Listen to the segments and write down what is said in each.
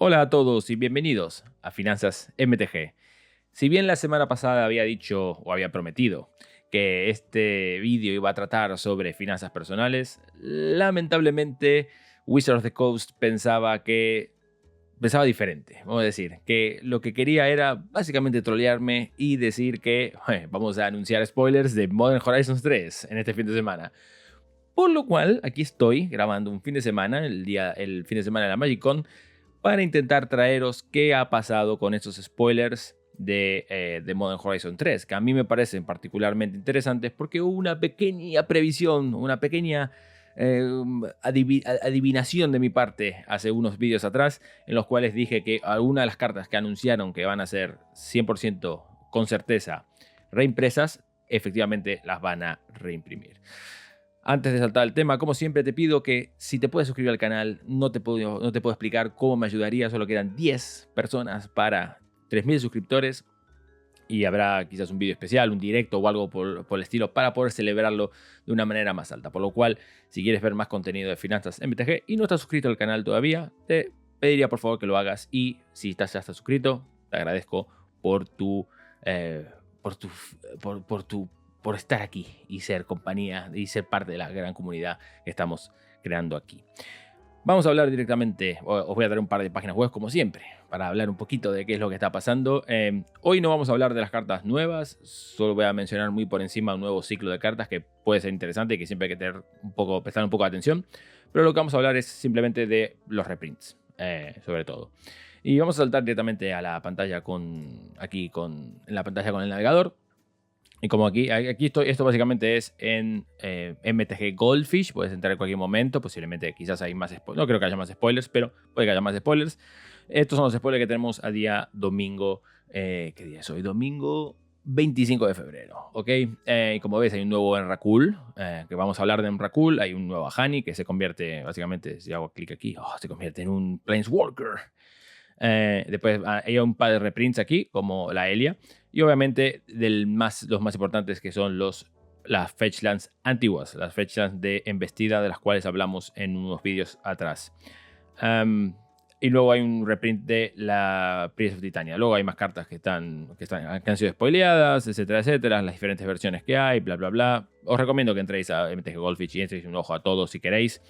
Hola a todos y bienvenidos a Finanzas MTG. Si bien la semana pasada había dicho o había prometido que este vídeo iba a tratar sobre finanzas personales, lamentablemente Wizard of the Coast pensaba diferente. Vamos a decir que lo que quería era básicamente trolearme y decir que vamos a anunciar spoilers de Modern Horizons 3 en este fin de semana. Por lo cual, aquí estoy grabando un fin de semana, el fin de semana de la MagicCon, para intentar traeros qué ha pasado con estos spoilers de Modern Horizon 3, que a mí me parecen particularmente interesantes porque hubo una pequeña previsión, una pequeña adivinación de mi parte hace unos vídeos atrás, en los cuales dije que algunas de las cartas que anunciaron que van a ser 100% con certeza reimpresas, efectivamente las van a reimprimir. Antes de saltar al tema, como siempre te pido que si te puedes suscribir al canal, no te puedo explicar cómo me ayudaría, solo quedan 10 personas para 3000 suscriptores y habrá quizás un vídeo especial, un directo o algo por el estilo para poder celebrarlo de una manera más alta. Por lo cual, si quieres ver más contenido de finanzas MTG y no estás suscrito al canal todavía, te pediría por favor que lo hagas y si ya estás suscrito, te agradezco por por estar aquí y ser compañía y ser parte de la gran comunidad que estamos creando aquí. Vamos a hablar directamente, os voy a dar un par de páginas web como siempre, para hablar un poquito de qué es lo que está pasando. Hoy no vamos a hablar de las cartas nuevas, solo voy a mencionar muy por encima un nuevo ciclo de cartas que puede ser interesante y que siempre hay que prestar un poco de atención. Pero lo que vamos a hablar es simplemente de los reprints, sobre todo. Y vamos a saltar directamente a la pantalla en la pantalla con el navegador. Y como aquí estoy, esto básicamente es en MTG Goldfish, puedes entrar en cualquier momento, posiblemente quizás hay más spoilers, no creo que haya más spoilers, pero puede que haya más spoilers. Estos son los spoilers que tenemos a día domingo, ¿qué día es hoy? Domingo 25 de febrero, ¿ok? Y como ves hay un nuevo Enrakul, que vamos a hablar de Enrakul, hay un nuevo Ahani que se convierte, básicamente, si hago clic aquí, se convierte en un Planeswalker. Después hay un par de reprints aquí, como la Elia. Y obviamente los más importantes que son las Fetchlands antiguas, las Fetchlands de embestida de las cuales hablamos en unos vídeos atrás. Y luego hay un reprint de la Priest of Titania. Luego hay más cartas que han sido spoileadas, etcétera, etcétera. Las diferentes versiones que hay, bla, bla, bla. Os recomiendo que entréis a MTG Goldfish y entréis un ojo a todos si queréis.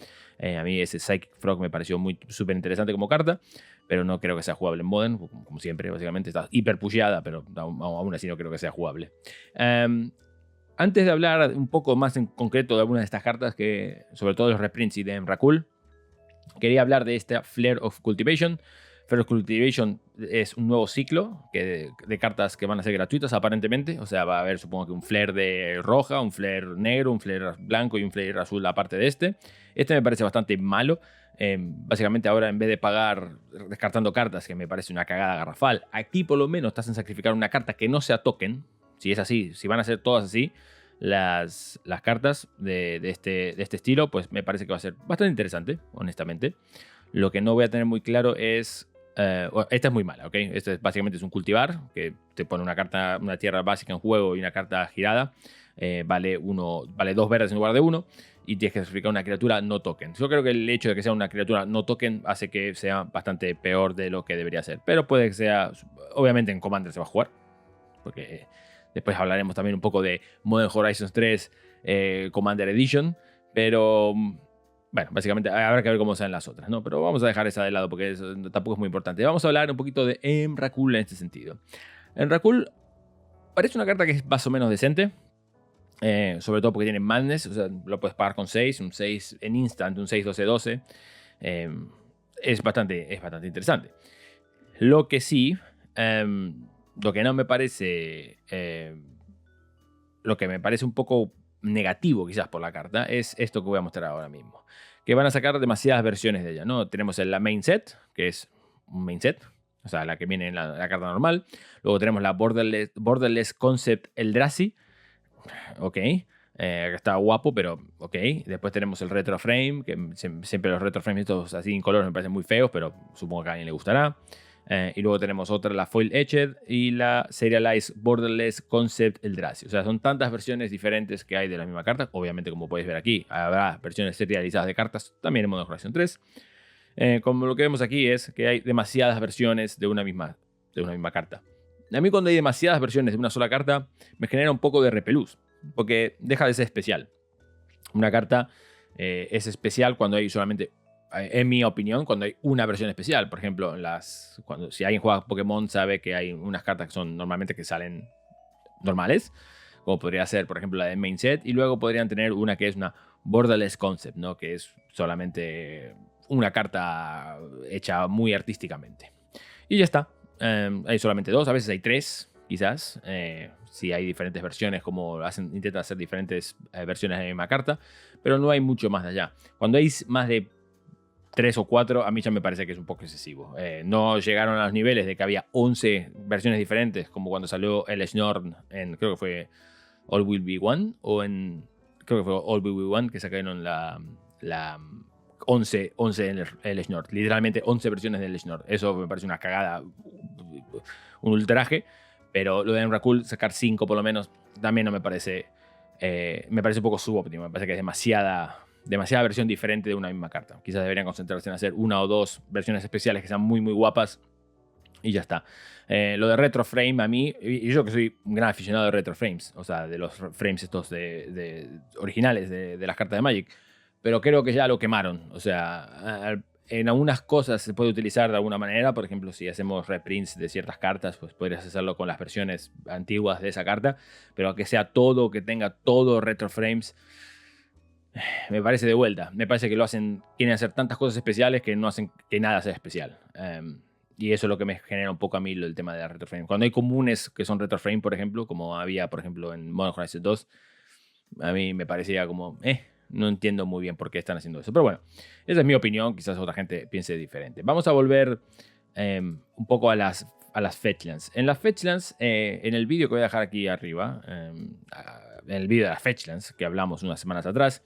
A mí ese Psychic Frog me pareció súper interesante como carta, pero no creo que sea jugable en Modern, como siempre, básicamente. Está hiper pusheada, pero aún así no creo que sea jugable. Antes de hablar un poco más en concreto de algunas de estas cartas, sobre todo los reprints y de Emrakul, quería hablar de esta Flare of Cultivation. Flare of Cultivation es un nuevo ciclo de cartas que van a ser gratuitas aparentemente. O sea, va a haber supongo que un Flare de roja, un Flare negro, un Flare blanco y un Flare azul aparte de este. Este me parece bastante malo. Básicamente ahora en vez de pagar descartando cartas, que me parece una cagada garrafal, aquí por lo menos te hacen sacrificar una carta que no sea token. Si es así, si van a ser todas así, las cartas de este estilo, pues me parece que va a ser bastante interesante, honestamente. Lo que no voy a tener muy claro es... esta es muy mala, ¿ok? Básicamente es un cultivar, que te pone una tierra básica en juego y una carta girada. Vale 2 verdes en lugar de 1 y tienes que sacrificar una criatura no token. Yo creo que el hecho de que sea una criatura no token hace que sea bastante peor de lo que debería ser. Pero puede que sea... Obviamente en Commander se va a jugar, porque... Después hablaremos también un poco de Modern Horizons 3 Commander Edition. Pero, bueno, básicamente habrá que ver cómo sean las otras, ¿no? Pero vamos a dejar esa de lado porque eso tampoco es muy importante. Vamos a hablar un poquito de Emrakul en este sentido. Emrakul parece una carta que es más o menos decente. Sobre todo porque tiene Madness. O sea, lo puedes pagar con 6. Un 6 en instant, un 6-12-12. Es bastante interesante. Lo que sí... lo que no me parece... lo que me parece un poco negativo quizás por la carta es esto que voy a mostrar ahora mismo. Que van a sacar demasiadas versiones de ella, ¿no? Tenemos la main set, que es un main set. O sea, la que viene en la carta normal. Luego tenemos la Borderless Concept Eldrazi. Ok. Está guapo, pero ok. Después tenemos el Retro Frame, que siempre los Retro Frames estos así en color me parecen muy feos, pero supongo que a alguien le gustará. Y luego tenemos otra, la Foil Etched y la Serialized Borderless Concept Eldrazi. O sea, son tantas versiones diferentes que hay de la misma carta. Obviamente, como podéis ver aquí, habrá versiones serializadas de cartas también en Modern Horizon 3. Como lo que vemos aquí es que hay demasiadas versiones de una misma carta. A mí cuando hay demasiadas versiones de una sola carta me genera un poco de repelús, porque deja de ser especial. Una carta es especial cuando hay solamente, en mi opinión, cuando hay una versión especial. Por ejemplo, si alguien juega Pokémon sabe que hay unas cartas que son normalmente que salen normales, como podría ser, por ejemplo, la de Main Set, y luego podrían tener una que es una Borderless Concept, ¿no? Que es solamente una carta hecha muy artísticamente. Y ya está. Hay solamente 2, a veces hay 3, quizás. Si hay diferentes versiones, como intentan hacer diferentes versiones de la misma carta, pero no hay mucho más de allá. Cuando hay más de 3 o 4, a mí ya me parece que es un poco excesivo. No llegaron a los niveles de que había 11 versiones diferentes, como cuando salió el Snorn en, creo que fue All Will Be One, creo que fue All Will Be One, que sacaron la 11 en el Snorn. Literalmente 11 versiones del Snorn. Eso me parece una cagada, un ultraje. Pero lo de Emrakul, sacar 5 por lo menos, también no me parece. Me parece un poco subóptimo. Me parece que es demasiada versión diferente de una misma carta. Quizás deberían concentrarse en hacer 1 o 2 versiones especiales que sean muy, muy guapas. Y ya está. Lo de Retroframe, a mí, y yo que soy un gran aficionado de Retroframes, o sea, de los frames estos originales de las cartas de Magic, pero creo que ya lo quemaron. O sea, en algunas cosas se puede utilizar de alguna manera. Por ejemplo, si hacemos reprints de ciertas cartas, pues podrías hacerlo con las versiones antiguas de esa carta, pero que sea todo, que tenga todo Retroframes, me parece de vuelta. Me parece que quieren hacer tantas cosas especiales que no hacen que nada sea especial. Y eso es lo que me genera un poco a mí el tema de la retroframe. Cuando hay comunes que son retroframe, por ejemplo, como había, por ejemplo, en Modern Horizon 2, a mí me parecía como, no entiendo muy bien por qué están haciendo eso. Pero bueno, esa es mi opinión. Quizás otra gente piense diferente. Vamos a volver un poco a las Fetchlands. En las Fetchlands, en el vídeo que voy a dejar aquí arriba, en el vídeo de las Fetchlands que hablamos unas semanas atrás,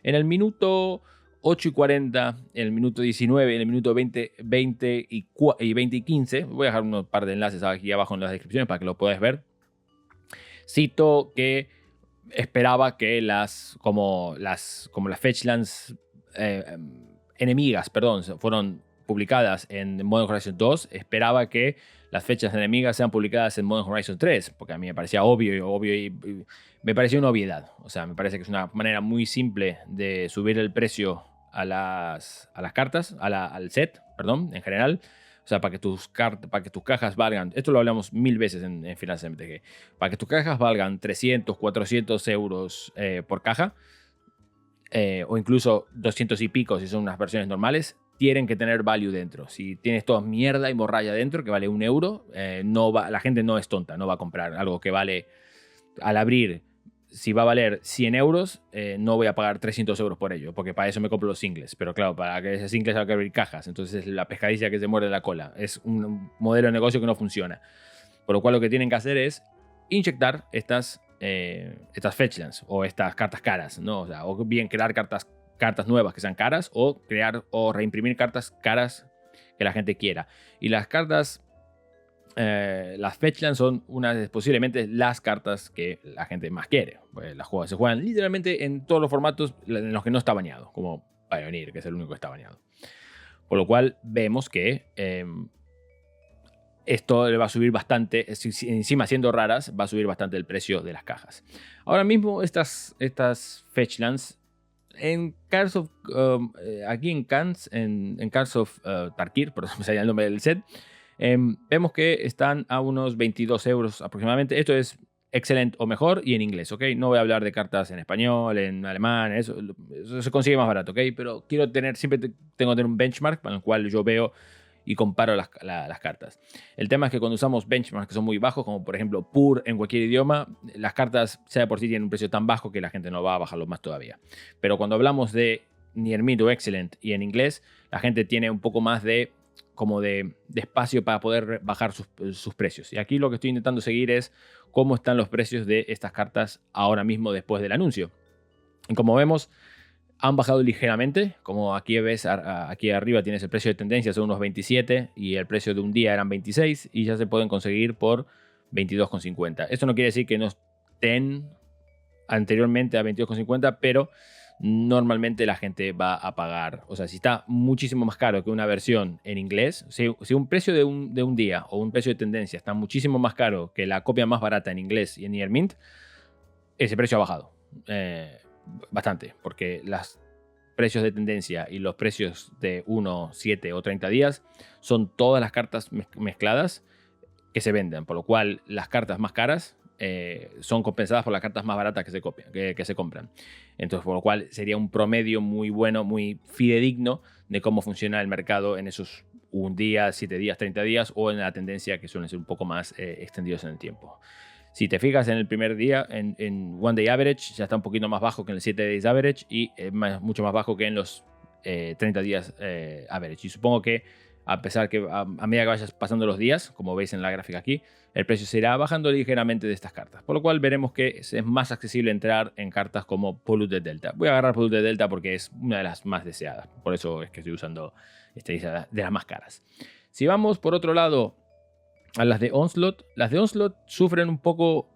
en el minuto 8 y 40, en el minuto 19, en el minuto 20 y 20 y 15, voy a dejar un par de enlaces aquí abajo en las descripciones para que lo podáis ver. Cito que esperaba que como las Fetchlands enemigas, fueron publicadas en Modern Horizon 2, esperaba que las fechas enemigas sean publicadas en Modern Horizon 3, porque a mí me parecía obvio y me parecía una obviedad. O sea, me parece que es una manera muy simple de subir el precio a las cartas, al set, perdón, en general. O sea, para que tus cajas valgan, esto lo hablamos 1000 veces en Finanzas MTG, para que tus cajas valgan 300, 400 euros por caja, o incluso 200 y pico si son unas versiones normales, tienen que tener value dentro. Si tienes toda mierda y morralla dentro que vale 1 euro, la gente no es tonta, no va a comprar algo que vale, al abrir, si va a valer 100 euros, no voy a pagar 300 euros por ello, porque para eso me compro los singles. Pero claro, para que ese singles hay que abrir cajas, entonces es la pescadilla que se muerde la cola. Es un modelo de negocio que no funciona. Por lo cual lo que tienen que hacer es inyectar estas Fetchlands o estas cartas caras, ¿no? O sea, o bien crear cartas nuevas que sean caras, o crear o reimprimir cartas caras que la gente quiera. Y las cartas, las Fetchlands son posiblemente las cartas que la gente más quiere. Pues se juegan literalmente en todos los formatos en los que no está bañado, como Pioneer, que es el único que está bañado. Por lo cual vemos que esto le va a subir bastante, encima siendo raras, va a subir bastante el precio de las cajas. Ahora mismo estas Fetchlands en Cards of, aquí en Cards of Tarkir, por eso me sale el nombre del set, vemos que están a unos 22 euros aproximadamente. Esto es excelente o mejor y en inglés, ¿ok? No voy a hablar de cartas en español, en alemán, eso se consigue más barato, ¿ok? Pero siempre tengo que tener un benchmark para el cual yo veo y comparo las cartas. El tema es que cuando usamos benchmarks que son muy bajos, como por ejemplo Pur en cualquier idioma, las cartas, sea de por sí, tienen un precio tan bajo que la gente no va a bajarlo más todavía. Pero cuando hablamos de Near Mint o Excellent y en inglés, la gente tiene un poco más de espacio para poder bajar sus precios. Y aquí lo que estoy intentando seguir es cómo están los precios de estas cartas ahora mismo después del anuncio. Y como vemos, han bajado ligeramente. Como aquí ves, aquí arriba tienes el precio de tendencia, son unos 27 y el precio de un día eran 26 y ya se pueden conseguir por 22,50. Esto no quiere decir que no estén anteriormente a 22,50, pero normalmente la gente va a pagar, o sea, si está muchísimo más caro que una versión en inglés, si un precio de un día o un precio de tendencia está muchísimo más caro que la copia más barata en inglés y en Near Mint, ese precio ha bajado bastante, porque los precios de tendencia y los precios de 1, 7 o 30 días son todas las cartas mezcladas que se venden, por lo cual las cartas más caras son compensadas por las cartas más baratas que se compran. Entonces, por lo cual sería un promedio muy bueno, muy fidedigno de cómo funciona el mercado en esos 1 día, 7 días, 30 días o en la tendencia que suelen ser un poco más extendidos en el tiempo. Si te fijas en el primer día, en One Day Average, ya está un poquito más bajo que en el 7 Days Average y mucho más bajo que en los 30 días Average. Y supongo que a pesar que a medida que vayas pasando los días, como veis en la gráfica aquí, el precio se irá bajando ligeramente de estas cartas. Por lo cual veremos que es más accesible entrar en cartas como Polluted Delta. Voy a agarrar Polluted Delta porque es una de las más deseadas. Por eso es que estoy usando esta lista de las más caras. Si vamos por otro lado a las de Onslaught, las de Onslaught sufren un poco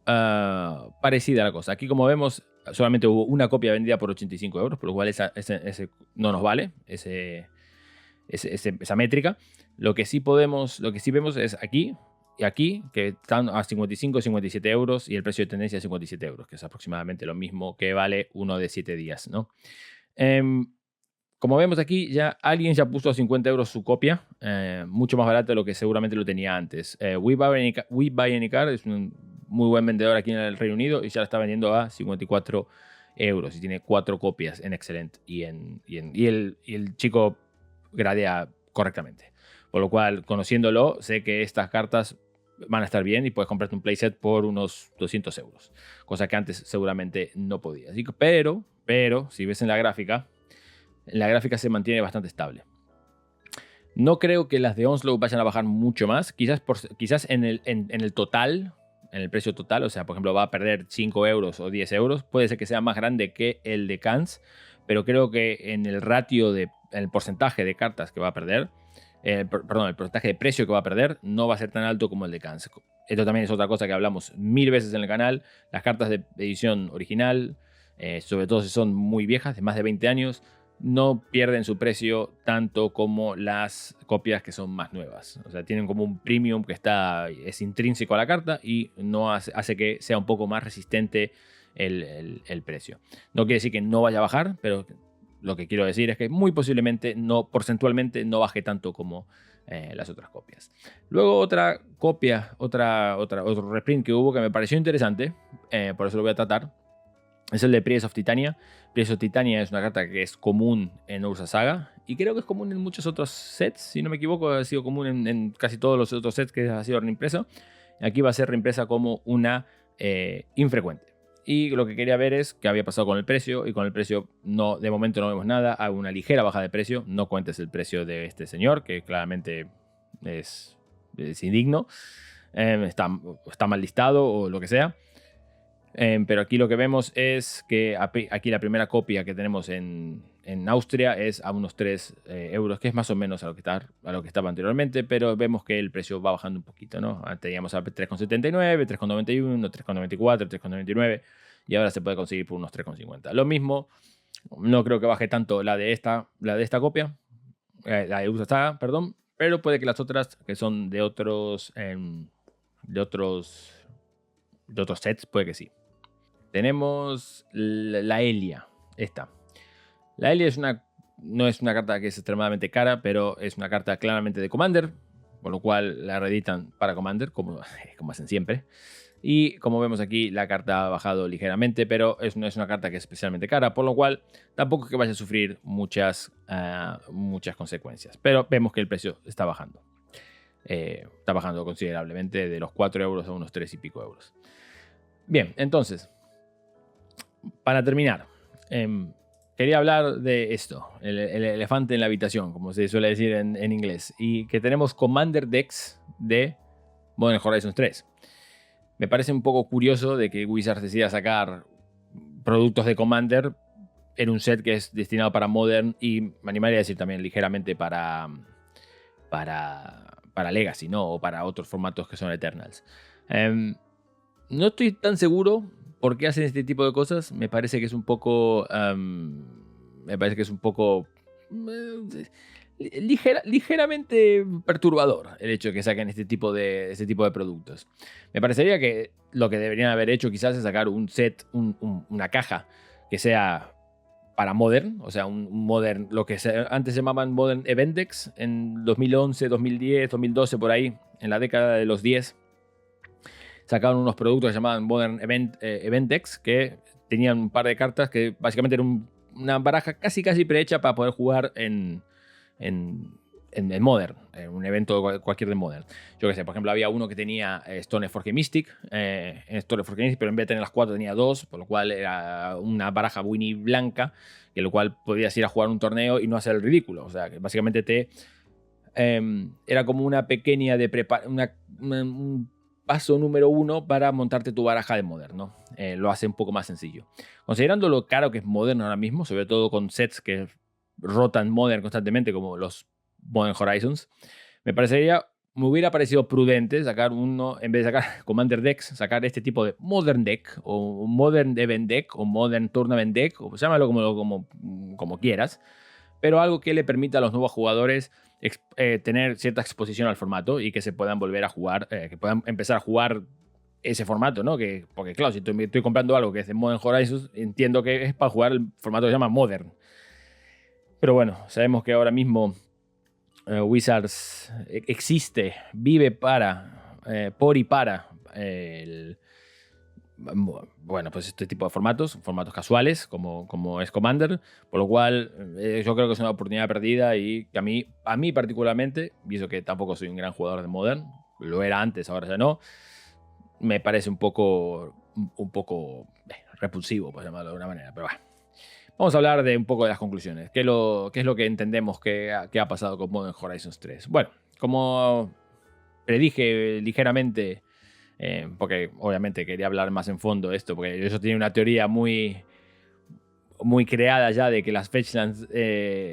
parecida a la cosa. Aquí, como vemos, solamente hubo una copia vendida por 85 euros, por lo cual ese no nos vale, esa métrica. Lo que sí vemos es aquí y aquí, que están a 55, 57 euros y el precio de tendencia es 57 euros, que es aproximadamente lo mismo que vale uno de 7 días, ¿no? Como vemos aquí, alguien ya puso a 50 euros su copia, mucho más barato de lo que seguramente lo tenía antes. We Buy Any Car es un muy buen vendedor aquí en el Reino Unido y ya la está vendiendo a 54 euros y tiene 4 copias en Excellent y el chico gradea correctamente. Por lo cual, conociéndolo, sé que estas cartas van a estar bien y puedes comprarte un playset por unos 200 euros, cosa que antes seguramente no podías. Pero, si ves en la gráfica se mantiene bastante estable. No creo que las de Onslaught vayan a bajar mucho más. Quizás en el total, en el precio total, o sea, por ejemplo, va a perder 5 euros o 10 euros. Puede ser que sea más grande que el de Cans, pero creo que en el ratio en el porcentaje de cartas que va a perder, el porcentaje de precio que va a perder no va a ser tan alto como el de Cans. Esto también es otra cosa que hablamos 1000 veces en el canal. Las cartas de edición original, sobre todo si son muy viejas, de más de 20 años, no pierden su precio tanto como las copias que son más nuevas. O sea, tienen como un premium que es intrínseco a la carta y no hace que sea un poco más resistente el precio. No quiere decir que no vaya a bajar, pero lo que quiero decir es que muy posiblemente porcentualmente no baje tanto como las otras copias. Luego otra copia, otro reprint que hubo que me pareció interesante, por eso lo voy a tratar, es el de Priest of Titania. Priest of Titania es una carta que es común en Urza Saga y creo que es común en muchos otros sets, si no me equivoco, ha sido común en casi todos los otros sets que ha sido reimpresa. Aquí va a ser reimpresa como una infrecuente. Y lo que quería ver es qué había pasado con el precio, y con el precio de momento no vemos nada. Hay una ligera baja de precio, no cuentes el precio de este señor, que claramente es indigno, está mal listado o lo que sea. Pero aquí lo que vemos es que aquí la primera copia que tenemos en Austria es a unos 3 euros, que es más o menos a lo que estaba anteriormente, pero vemos que el precio va bajando un poquito, ¿no? Teníamos a 3,79, 3,91, 3,94, 3,99 y ahora se puede conseguir por unos 3,50. Lo mismo, no creo que baje tanto la de esta copia, la de USA, perdón, pero puede que las otras, que son de otros sets, puede que sí. Tenemos la Elia, esta. La Elia no es una carta que es extremadamente cara, pero es una carta claramente de Commander, por lo cual la reeditan para Commander, como hacen siempre. Y como vemos aquí, la carta ha bajado ligeramente, pero no es una carta que es especialmente cara, por lo cual tampoco es que vaya a sufrir muchas consecuencias. Pero vemos que el precio está bajando. Está bajando considerablemente, de los 4 euros a unos 3 y pico euros. Bien, entonces, para terminar, quería hablar de esto, el elefante en la habitación, como se suele decir en inglés, y que tenemos Commander Decks de Modern Horizons 3. Me parece un poco curioso de que Wizards decida sacar productos de Commander en un set que es destinado para Modern y me animaría a decir también ligeramente para Legacy, ¿no? O para otros formatos que son Eternals. No estoy tan seguro ¿Por qué hacen este tipo de cosas? Me parece que es un poco... ligeramente perturbador el hecho de que saquen este tipo de productos. Me parecería que lo que deberían haber hecho quizás es sacar un set, una caja que sea para Modern, o sea, un Modern, lo que antes se llamaban Modern Event Decks en 2011, 2010, 2012, por ahí, en la década de los 10, sacaron unos productos que se llamaban Modern Event Decks, que tenían un par de cartas que básicamente eran una baraja casi prehecha para poder jugar en Modern, en un evento cualquier de Modern. Yo qué sé, por ejemplo, había uno que tenía Stoneforge Mystic, pero en vez de tener las 4 tenía 2, por lo cual era una baraja Winnie blanca, que lo cual podías ir a jugar un torneo y no hacer el ridículo. O sea, que básicamente era como una pequeña un paso número 1 para montarte tu baraja de Modern, ¿no? Lo hace un poco más sencillo. Considerando lo caro que es Modern ahora mismo, sobre todo con sets que rotan Modern constantemente, como los Modern Horizons, me hubiera parecido prudente sacar uno, en vez de sacar Commander Decks, sacar este tipo de Modern Deck, o Modern Event Deck, o Modern Tournament Deck, o llámalo como quieras, pero algo que le permita a los nuevos jugadores tener cierta exposición al formato y que se puedan volver a jugar, que puedan empezar a jugar ese formato, ¿no? Porque claro, si estoy comprando algo que es de Modern Horizons, entiendo que es para jugar el formato que se llama Modern. Pero bueno, sabemos que ahora mismo Wizards existe, vive por y para pues este tipo de formatos casuales como es Commander, por lo cual yo creo que es una oportunidad perdida y que a mí particularmente, visto que tampoco soy un gran jugador de Modern, lo era antes, ahora ya no, me parece un poco repulsivo, por llamarlo de alguna manera, pero bueno. Vamos a hablar de un poco de las conclusiones. ¿Qué es lo que entendemos que ha pasado con Modern Horizons 3? Bueno, como predije ligeramente, porque obviamente quería hablar más en fondo de esto, porque eso tiene una teoría muy creada ya de que las fetchlands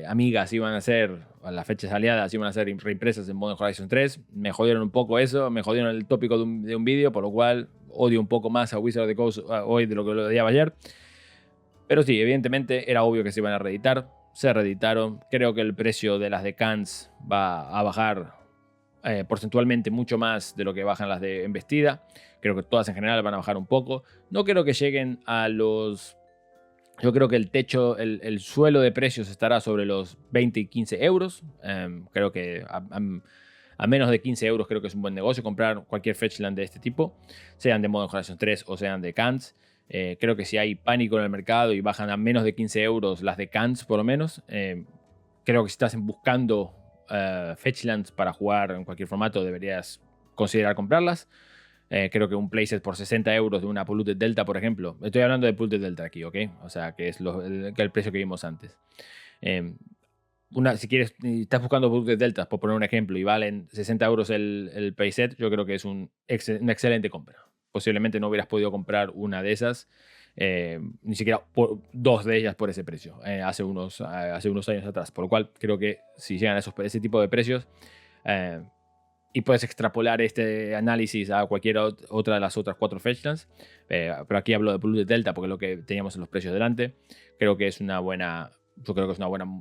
amigas iban a ser, las fechas aliadas iban a ser reimpresas en Modern Horizons 3. Me jodieron un poco eso, me jodieron el tópico de un vídeo, por lo cual odio un poco más a Wizards of the Coast hoy de lo que lo odiaba ayer. Pero sí, evidentemente era obvio que se iban a reeditar. Se reeditaron. Creo que el precio de las de Cans va a bajar porcentualmente mucho más de lo que bajan las de Embestida. Creo que todas en general van a bajar un poco. No creo que lleguen a los... Yo creo que el techo, el suelo de precios estará sobre los 20 y 15 euros. Creo que a menos de 15 euros creo que es un buen negocio comprar cualquier fetchland de este tipo, sean de Modern Horizons 3 o sean de Cans. Creo que si hay pánico en el mercado y bajan a menos de 15 euros las de Cans por lo menos, creo que si estás buscando fetchlands para jugar en cualquier formato deberías considerar comprarlas. Creo que un playset por 60 euros de una Polluted Delta, por ejemplo. Estoy hablando de Polluted Delta aquí, ¿ok? O sea, que es el precio que vimos antes. Si quieres, estás buscando Polluted Deltas, por poner un ejemplo, y valen 60 euros el playset, yo creo que es una excelente compra. Posiblemente no hubieras podido comprar una de esas, ni siquiera dos de ellas por ese precio, hace unos años atrás. Por lo cual, creo que si llegan a ese tipo de precios, y puedes extrapolar este análisis a cualquier otra de las otras 4 fetchlands, pero aquí hablo de Polluted Delta porque es lo que teníamos en los precios delante. Creo que es un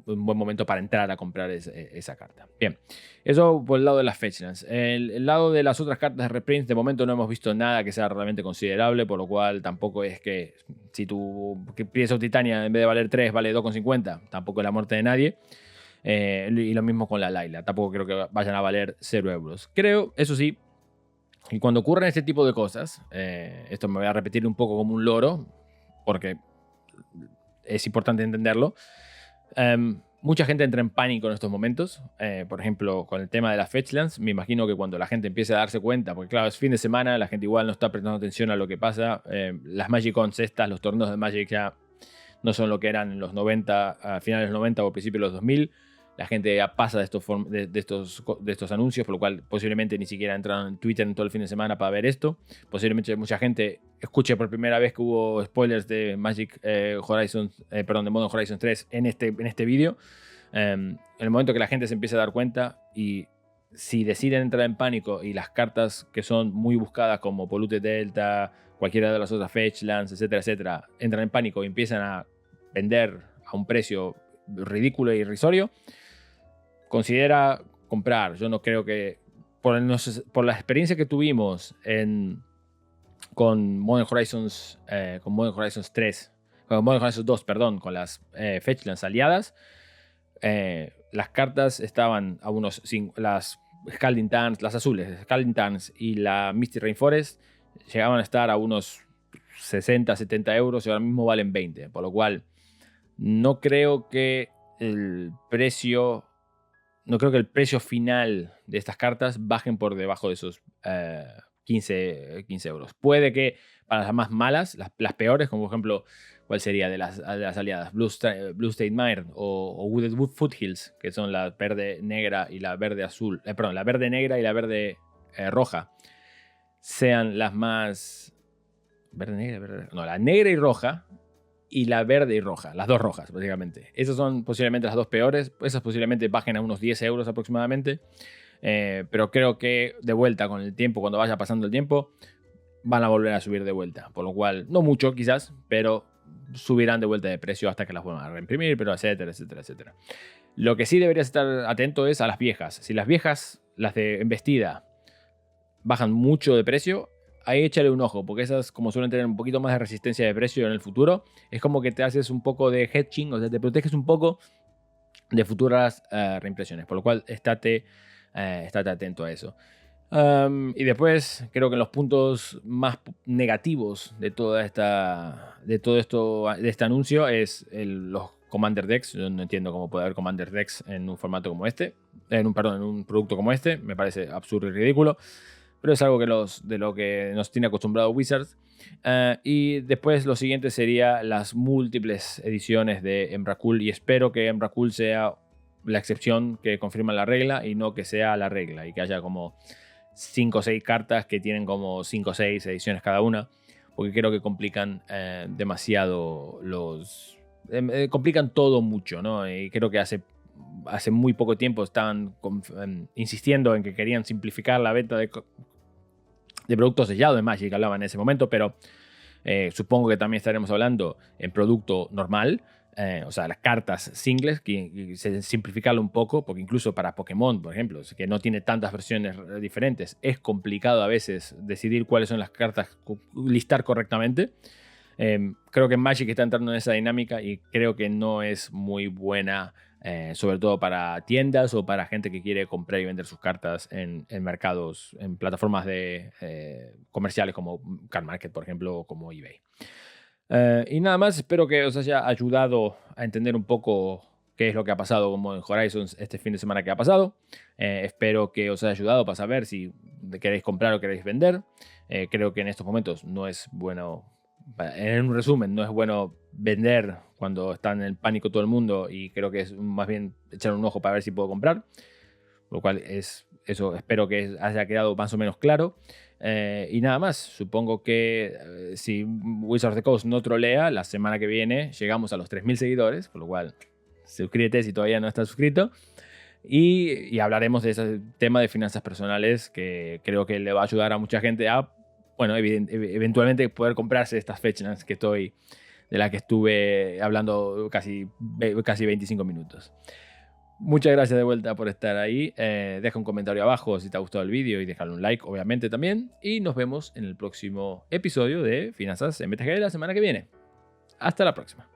buen momento para entrar a comprar esa carta. Bien, eso por el lado de las fetchlands. El lado de las otras cartas de reprints, de momento no hemos visto nada que sea realmente considerable, por lo cual tampoco es que si tu Priest of Titania en vez de valer 3 vale 2,50, tampoco es la muerte de nadie. Y lo mismo con la Layla. Tampoco creo que vayan a valer 0 euros. Creo, eso sí, que cuando ocurren este tipo de cosas, esto me voy a repetir un poco como un loro, porque es importante entenderlo. Mucha gente entra en pánico en estos momentos. Por ejemplo, con el tema de las fetchlands, me imagino que cuando la gente empiece a darse cuenta, porque claro, es fin de semana, la gente igual no está prestando atención a lo que pasa. Las Magic-Cons estas, los torneos de Magic ya no son lo que eran en los 90, a finales de los 90 o principios de los 2000. La gente ya pasa de estos anuncios, por lo cual posiblemente ni siquiera entraron en Twitter en todo el fin de semana para ver esto. Posiblemente mucha gente escuche por primera vez que hubo spoilers de Magic de Modern Horizons 3 en este vídeo. En el momento que la gente se empiece a dar cuenta y si deciden entrar en pánico y las cartas que son muy buscadas como Polluted Delta, cualquiera de las otras Fetchlands, etcétera, etcétera, entran en pánico y empiezan a vender a un precio ridículo e irrisorio, considera comprar. Yo no creo que, por la experiencia que tuvimos con Modern Horizons 3, con Modern Horizons 2, perdón, con las Fetchlands aliadas, las cartas estaban a unos... las Scalding Tarns, las azules, Scalding Tarns y la Misty Rainforest llegaban a estar a unos 60, 70 euros y ahora mismo valen 20. Por lo cual no creo que el precio final de estas cartas bajen por debajo de esos 15 euros. Puede que para las más malas, las peores, como por ejemplo, ¿cuál sería de las aliadas? Blue State Mire o Wooded Foothills, que son la verde negra y la verde azul. Perdón, la verde negra y la verde roja. Sean las más... la negra y roja y la verde y roja. Las dos rojas, básicamente. Esas son posiblemente las dos peores. Esas posiblemente bajen a unos 10 euros aproximadamente. Pero creo que de vuelta con el tiempo, cuando vaya pasando el tiempo, van a volver a subir de vuelta. Por lo cual, no mucho quizás, pero subirán de vuelta de precio hasta que las vuelvan a reimprimir, pero etcétera, etcétera, etcétera. Lo que sí deberías estar atento es a las viejas. Si las viejas, las de embestida, bajan mucho de precio, ahí échale un ojo, porque esas, como suelen tener un poquito más de resistencia de precio en el futuro, es como que te haces un poco de hedging, o sea, te proteges un poco de futuras reimpresiones. Por lo cual, estate atento a eso. Y después creo que los puntos más negativos de este anuncio es los Commander Decks. Yo no entiendo cómo puede haber Commander Decks en un formato como este, en un producto como este. Me parece absurdo y ridículo, pero es algo de lo que nos tiene acostumbrado Wizards. Y después lo siguiente sería las múltiples ediciones de Emrakul, y espero que Emrakul sea la excepción que confirma la regla y no que sea la regla, y que haya como 5 o 6 cartas que tienen como 5 o 6 ediciones cada una, porque creo que complican demasiado complican todo mucho, ¿no? Y creo que hace muy poco tiempo estaban insistiendo en que querían simplificar la venta de productos sellados de Magic, hablaban en ese momento, pero supongo que también estaremos hablando en producto normal. O sea, las cartas singles, que simplificarlo un poco, porque incluso para Pokémon, por ejemplo, que no tiene tantas versiones diferentes, es complicado a veces decidir cuáles son las cartas, listar correctamente. Creo que Magic está entrando en esa dinámica y creo que no es muy buena, sobre todo para tiendas o para gente que quiere comprar y vender sus cartas en mercados, en plataformas comerciales como Card Market, por ejemplo, o como eBay. Y nada más, espero que os haya ayudado a entender un poco qué es lo que ha pasado con Modern Horizons este fin de semana que ha pasado. Espero que os haya ayudado para saber si queréis comprar o queréis vender. Creo que en estos momentos no es bueno, en un resumen, no es bueno vender cuando está en el pánico todo el mundo, y creo que es más bien echar un ojo para ver si puedo comprar. Lo cual es eso, espero que haya quedado más o menos claro. Y nada más, supongo que si Wizards of the Coast no trolea, la semana que viene llegamos a los 3.000 seguidores, por lo cual suscríbete si todavía no estás suscrito. Y hablaremos de ese tema de finanzas personales, que creo que le va a ayudar a mucha gente a, bueno, eventualmente poder comprarse estas fechas de las que estuve hablando casi 25 minutos. Muchas gracias de vuelta por estar ahí. Deja un comentario abajo si te ha gustado el vídeo y déjale un like, obviamente, también. Y nos vemos en el próximo episodio de Finanzas en BTG la semana que viene. Hasta la próxima.